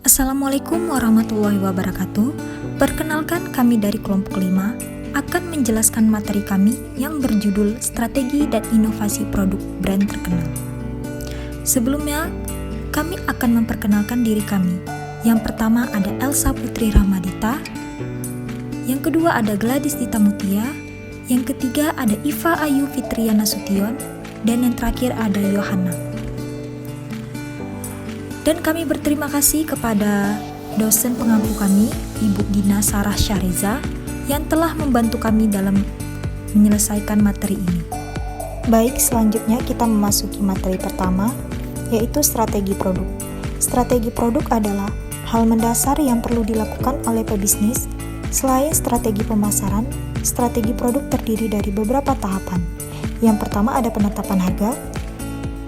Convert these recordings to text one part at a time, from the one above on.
Assalamualaikum warahmatullahi wabarakatuh. Perkenalkan, kami dari kelompok 5 akan menjelaskan materi kami yang berjudul Strategi dan Inovasi Produk Brand Terkenal. Sebelumnya, kami akan memperkenalkan diri kami. Yang pertama ada Elsa Putri Rahmadita, yang kedua ada Gladys Dita Mutia, yang ketiga ada Iva Ayu Fitriana Sution, dan yang terakhir ada Yohana. Dan kami berterima kasih kepada dosen pengampu kami, Ibu Dina Sarah Syahriza, yang telah membantu kami dalam menyelesaikan materi ini. Baik, selanjutnya kita memasuki materi pertama, yaitu strategi produk. Strategi produk adalah hal mendasar yang perlu dilakukan oleh pebisnis. Selain strategi pemasaran, strategi produk terdiri dari beberapa tahapan. Yang pertama ada penetapan harga.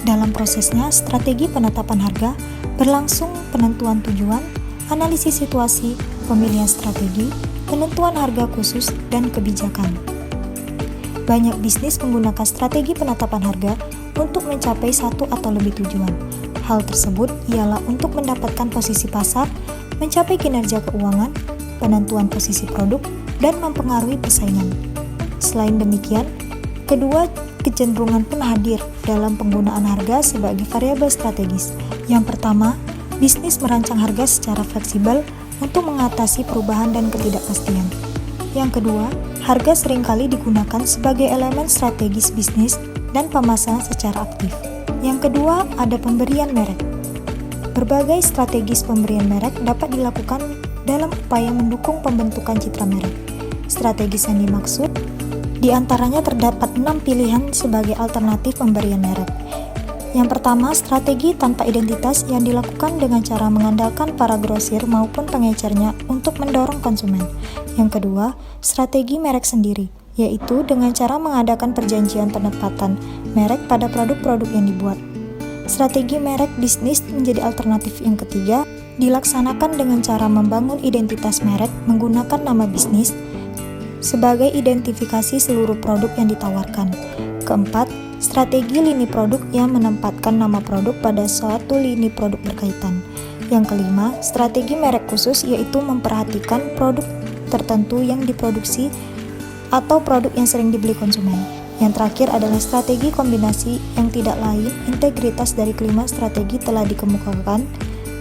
Dalam prosesnya, strategi penetapan harga berlangsung penentuan tujuan, analisis situasi, pemilihan strategi, penentuan harga khusus, dan kebijakan. Banyak bisnis menggunakan strategi penetapan harga untuk mencapai satu atau lebih tujuan. Hal tersebut ialah untuk mendapatkan posisi pasar, mencapai kinerja keuangan, penentuan posisi produk, dan mempengaruhi persaingan. Selain demikian, kedua kecenderungan pun hadir dalam penggunaan harga sebagai variabel strategis. Yang pertama, bisnis merancang harga secara fleksibel untuk mengatasi perubahan dan ketidakpastian. Yang kedua, harga seringkali digunakan sebagai elemen strategis bisnis dan pemasaran secara aktif. Yang kedua, ada pemberian merek. Berbagai strategis pemberian merek dapat dilakukan dalam upaya mendukung pembentukan citra merek. Strategis yang dimaksud di antaranya terdapat 6 pilihan sebagai alternatif pemberian merek. Yang pertama, strategi tanpa identitas yang dilakukan dengan cara mengandalkan para grosir maupun pengecernya untuk mendorong konsumen. Yang kedua, strategi merek sendiri, yaitu dengan cara mengadakan perjanjian penempatan merek pada produk-produk yang dibuat. Strategi merek bisnis menjadi alternatif yang ketiga, dilaksanakan dengan cara membangun identitas merek menggunakan nama bisnis sebagai identifikasi seluruh produk yang ditawarkan. Keempat, strategi lini produk yang menempatkan nama produk pada suatu lini produk berkaitan. Yang kelima, strategi merek khusus yaitu memperhatikan produk tertentu yang diproduksi atau produk yang sering dibeli konsumen. Yang terakhir adalah strategi kombinasi yang tidak lain integritas dari kelima strategi telah dikemukakan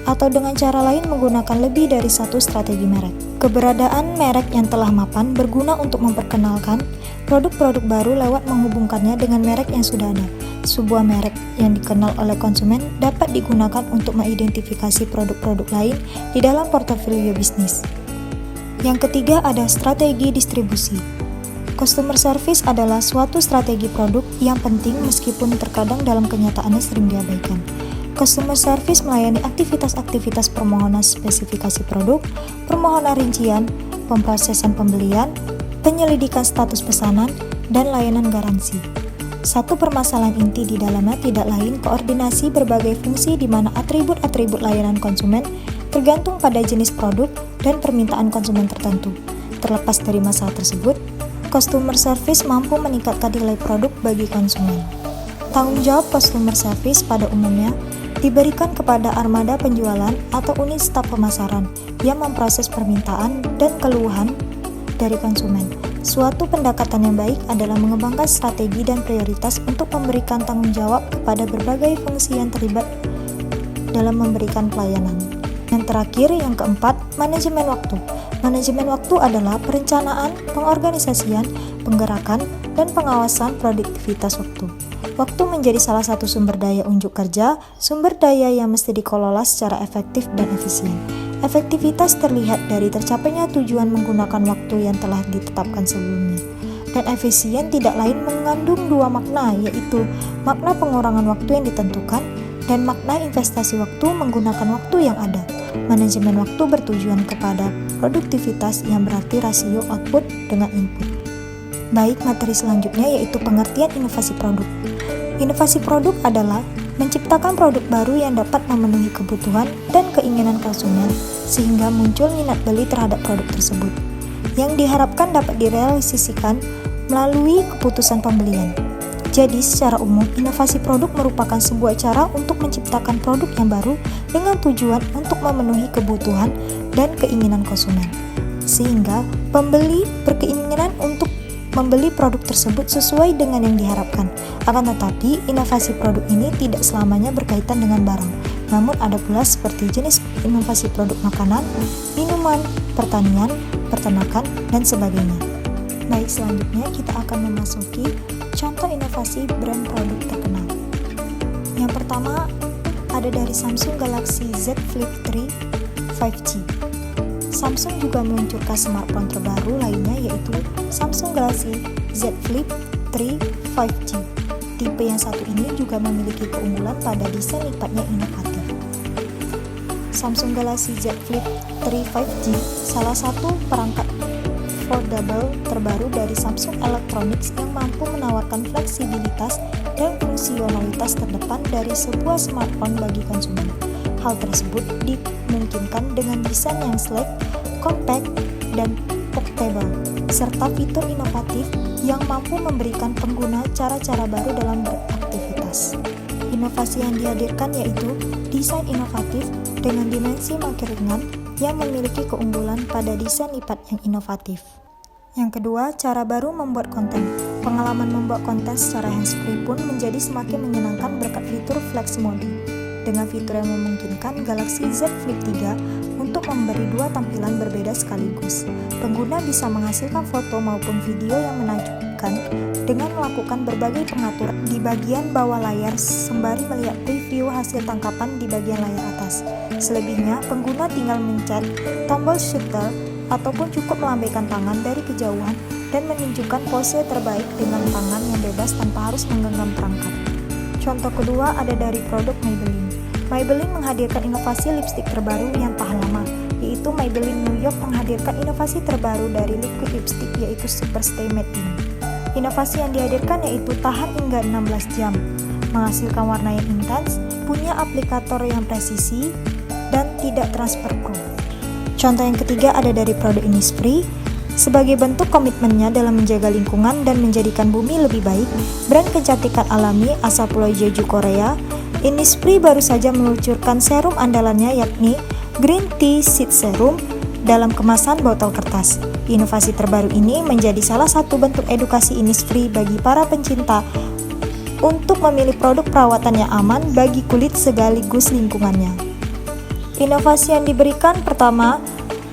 atau dengan cara lain menggunakan lebih dari satu strategi merek. Keberadaan merek yang telah mapan berguna untuk memperkenalkan produk-produk baru lewat menghubungkannya dengan merek yang sudah ada. Sebuah merek yang dikenal oleh konsumen dapat digunakan untuk mengidentifikasi produk-produk lain di dalam portofolio bisnis. Yang ketiga ada strategi distribusi. Customer service adalah suatu strategi produk yang penting meskipun terkadang dalam kenyataannya sering diabaikan. Customer service melayani aktivitas-aktivitas permohonan spesifikasi produk, permohonan rincian, pemrosesan pembelian, penyelidikan status pesanan, dan layanan garansi. Satu permasalahan inti di dalamnya tidak lain koordinasi berbagai fungsi di mana atribut-atribut layanan konsumen tergantung pada jenis produk dan permintaan konsumen tertentu. Terlepas dari masalah tersebut, customer service mampu meningkatkan nilai produk bagi konsumen. Tanggung jawab customer service pada umumnya diberikan kepada armada penjualan atau unit staf pemasaran yang memproses permintaan dan keluhan dari konsumen. Suatu pendekatan yang baik adalah mengembangkan strategi dan prioritas untuk memberikan tanggung jawab kepada berbagai fungsi yang terlibat dalam memberikan pelayanan. Yang terakhir, yang keempat, manajemen waktu. Manajemen waktu adalah perencanaan, pengorganisasian, penggerakan, dan pengawasan produktivitas waktu. Waktu menjadi salah satu sumber daya unjuk kerja, sumber daya yang mesti dikelola secara efektif dan efisien. Efektivitas terlihat dari tercapainya tujuan menggunakan waktu yang telah ditetapkan sebelumnya. Dan efisien tidak lain mengandung dua makna, yaitu makna pengurangan waktu yang ditentukan dan makna investasi waktu menggunakan waktu yang ada. Manajemen waktu bertujuan kepada produktivitas yang berarti rasio output dengan input. Baik, materi selanjutnya yaitu pengertian inovasi produk. Inovasi produk adalah menciptakan produk baru yang dapat memenuhi kebutuhan dan keinginan konsumen sehingga muncul minat beli terhadap produk tersebut, yang diharapkan dapat direalisasikan melalui keputusan pembelian. Jadi, secara umum, inovasi produk merupakan sebuah cara untuk menciptakan produk yang baru dengan tujuan untuk memenuhi kebutuhan dan keinginan konsumen. Sehingga, pembeli berkeinginan untuk membeli produk tersebut sesuai dengan yang diharapkan. Akan tetapi, inovasi produk ini tidak selamanya berkaitan dengan barang. Namun ada pula seperti jenis inovasi produk makanan, minuman, pertanian, peternakan, dan sebagainya. Baik, selanjutnya kita akan memasuki contoh inovasi brand produk terkenal. Yang pertama ada dari Samsung Galaxy Z Flip 3 5G. Samsung juga meluncurkan smartphone terbaru lainnya yaitu Samsung Galaxy Z Flip 3 5G. Tipe yang satu ini juga memiliki keunggulan pada desain lipatnya inovatif. Samsung Galaxy Z Flip 3 5G salah satu perangkat foldable terbaru dari Samsung Electronics yang mampu menawarkan fleksibilitas dan fungsionalitas terdepan dari sebuah smartphone bagi konsumen. Hal tersebut dimungkinkan dengan desain yang sleek, compact, dan portable, serta fitur inovatif yang mampu memberikan pengguna cara-cara baru dalam beraktivitas. Inovasi yang dihadirkan yaitu desain inovatif dengan dimensi makin ringan yang memiliki keunggulan pada desain lipat yang inovatif. Yang kedua, cara baru membuat konten. Pengalaman membuat konten secara hands-free pun menjadi semakin menyenangkan berkat fitur Flex Mode. Dengan fitur yang memungkinkan Galaxy Z Flip 3 untuk memberi dua tampilan berbeda sekaligus. Pengguna bisa menghasilkan foto maupun video yang menakjubkan dengan melakukan berbagai pengaturan di bagian bawah layar sembari melihat preview hasil tangkapan di bagian layar atas. Selebihnya, pengguna tinggal mencet tombol shutter ataupun cukup melambaikan tangan dari kejauhan dan menunjukkan pose terbaik dengan tangan yang bebas tanpa harus menggenggam perangkat. Contoh kedua ada dari produk Maybelline. Maybelline menghadirkan inovasi lipstik terbaru yang tahan lama, yaitu Maybelline New York menghadirkan inovasi terbaru dari liquid lipstick yaitu Super Stay Matte ini. Inovasi yang dihadirkan yaitu tahan hingga 16 jam, menghasilkan warna yang intens, punya aplikator yang presisi, dan tidak transfer proof. Contoh yang ketiga ada dari produk Innisfree. Sebagai bentuk komitmennya dalam menjaga lingkungan dan menjadikan bumi lebih baik, brand kecantikan alami asal Pulau Jeju, Korea, Innisfree baru saja meluncurkan serum andalannya yakni Green Tea Seed Serum dalam kemasan botol kertas. Inovasi terbaru ini menjadi salah satu bentuk edukasi Innisfree bagi para pencinta untuk memilih produk perawatan yang aman bagi kulit sekaligus lingkungannya. Inovasi yang diberikan pertama,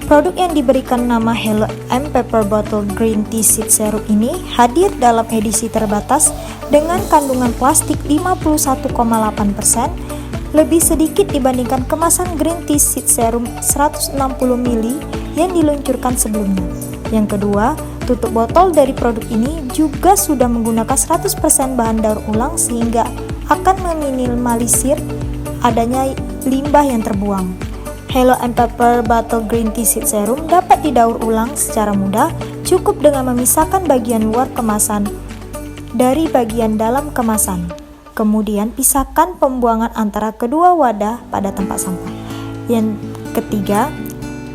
produk yang diberikan nama Hello M Pepper Bottle Green Tea Seed Serum ini hadir dalam edisi terbatas dengan kandungan plastik 51,8%, lebih sedikit dibandingkan kemasan Green Tea Seed Serum 160 ml yang diluncurkan sebelumnya. Yang kedua, tutup botol dari produk ini juga sudah menggunakan 100% bahan daur ulang sehingga akan meminimalisir adanya limbah yang terbuang. Hello M Pepper Bottle Green Tea Seed Serum dapat didaur ulang secara mudah, cukup dengan memisahkan bagian luar kemasan dari bagian dalam kemasan. Kemudian pisahkan pembuangan antara kedua wadah pada tempat sampah. Yang ketiga,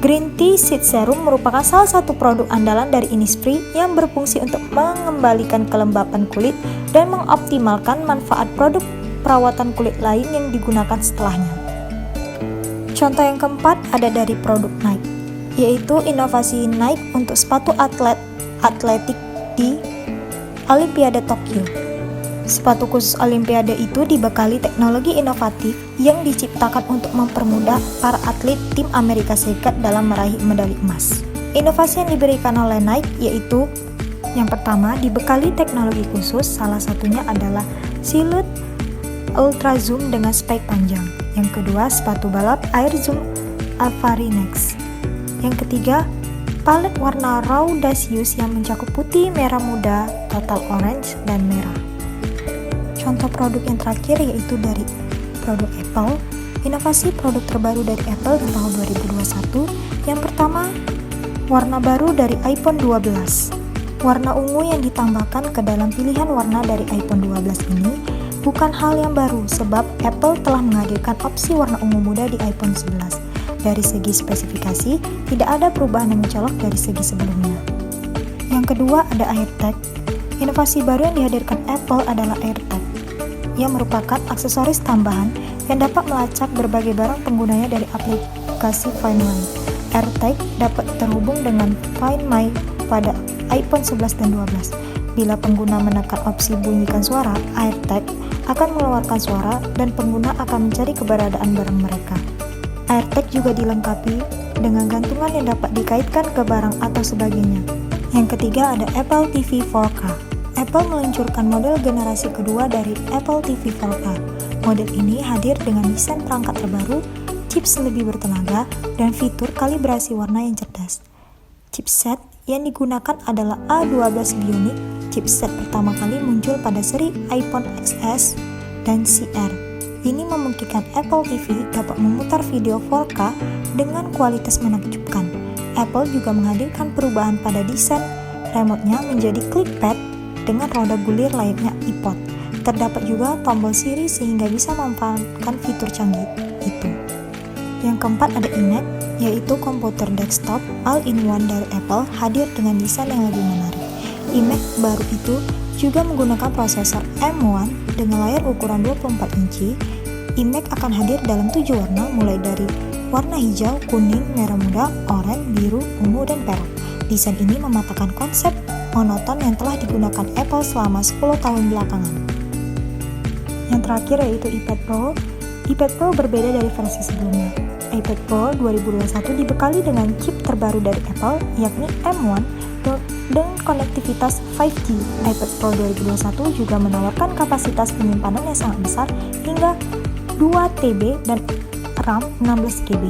Green Tea Seed Serum merupakan salah satu produk andalan dari Innisfree yang berfungsi untuk mengembalikan kelembapan kulit dan mengoptimalkan manfaat produk perawatan kulit lain yang digunakan setelahnya. Contoh yang keempat ada dari produk Nike, yaitu inovasi Nike untuk sepatu atletik di Olimpiade Tokyo. Sepatu khusus Olimpiade itu dibekali teknologi inovatif yang diciptakan untuk mempermudah para atlet tim Amerika Serikat dalam meraih medali emas. Inovasi yang diberikan oleh Nike yaitu yang pertama dibekali teknologi khusus, salah satunya adalah Silhouette Ultra Zoom dengan spike panjang. Yang kedua, sepatu balap Air Zoom Alpha Next. Yang ketiga, palet warna Audacious yang mencakup putih, merah muda, total orange, dan merah. Contoh produk yang terakhir yaitu dari produk Apple. Inovasi produk terbaru dari Apple di tahun 2021. Yang pertama, warna baru dari iPhone 12. Warna ungu yang ditambahkan ke dalam pilihan warna dari iPhone 12 ini bukan hal yang baru sebab Apple telah menghadirkan opsi warna ungu muda di iPhone 11. Dari segi spesifikasi, tidak ada perubahan yang mencolok dari segi sebelumnya. Yang kedua ada AirTag. Inovasi baru yang dihadirkan Apple adalah AirTag, yang merupakan aksesoris tambahan yang dapat melacak berbagai barang penggunanya dari aplikasi Find My. AirTag dapat terhubung dengan Find My pada iPhone 11 dan 12. Bila pengguna menekan opsi bunyikan suara, AirTag akan mengeluarkan suara dan pengguna akan mencari keberadaan barang mereka. AirTag juga dilengkapi dengan gantungan yang dapat dikaitkan ke barang atau sebagainya. Yang ketiga ada Apple TV 4K. Apple meluncurkan model generasi kedua dari Apple TV 4K. Model ini hadir dengan desain perangkat terbaru, chips lebih bertenaga, dan fitur kalibrasi warna yang cerdas. Chipset yang digunakan adalah A12 Bionic. Chipset pertama kali muncul pada seri iPhone XS dan XR. Ini memungkinkan Apple TV dapat memutar video 4K dengan kualitas menakjubkan. Apple juga menghadirkan perubahan pada desain remote-nya menjadi clickpad dengan roda gulir layaknya iPod. Terdapat juga tombol Siri sehingga bisa memanfaatkan fitur canggih itu. Yang keempat ada iMac, yaitu komputer desktop all-in-one dari Apple hadir dengan desain yang lebih menarik. iMac baru itu juga menggunakan prosesor M1 dengan layar ukuran 24 inci. iMac akan hadir dalam 7 warna mulai dari warna hijau, kuning, merah muda, oranye, biru, ungu, dan perak. Desain ini mematahkan konsep monoton yang telah digunakan Apple selama 10 tahun belakangan. Yang terakhir yaitu iPad Pro. iPad Pro berbeda dari versi sebelumnya. iPad Pro 2021 dibekali dengan chip terbaru dari Apple, yakni M1 dengan konektivitas 5G. iPad Pro 2021 juga menawarkan kapasitas penyimpanan yang sangat besar hingga 2 TB dan RAM 16 GB.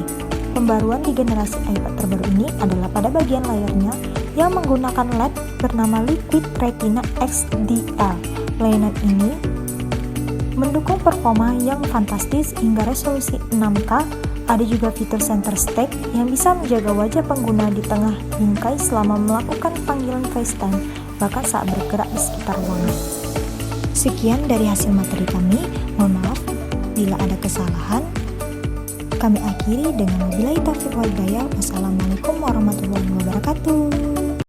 Pembaruan di generasi iPad terbaru ini adalah pada bagian layarnya yang menggunakan LED bernama Liquid Retina XDR. Layanan ini mendukung performa yang fantastis hingga resolusi 6K. Ada juga fitur center stage yang bisa menjaga wajah pengguna di tengah bingkai selama melakukan panggilan FaceTime, bahkan saat bergerak di sekitar ruangan. Sekian dari hasil materi kami. Mohon maaf bila ada kesalahan. Kami akhiri dengan wabillahi taufiq wal hidayah. Wassalamualaikum warahmatullahi wabarakatuh.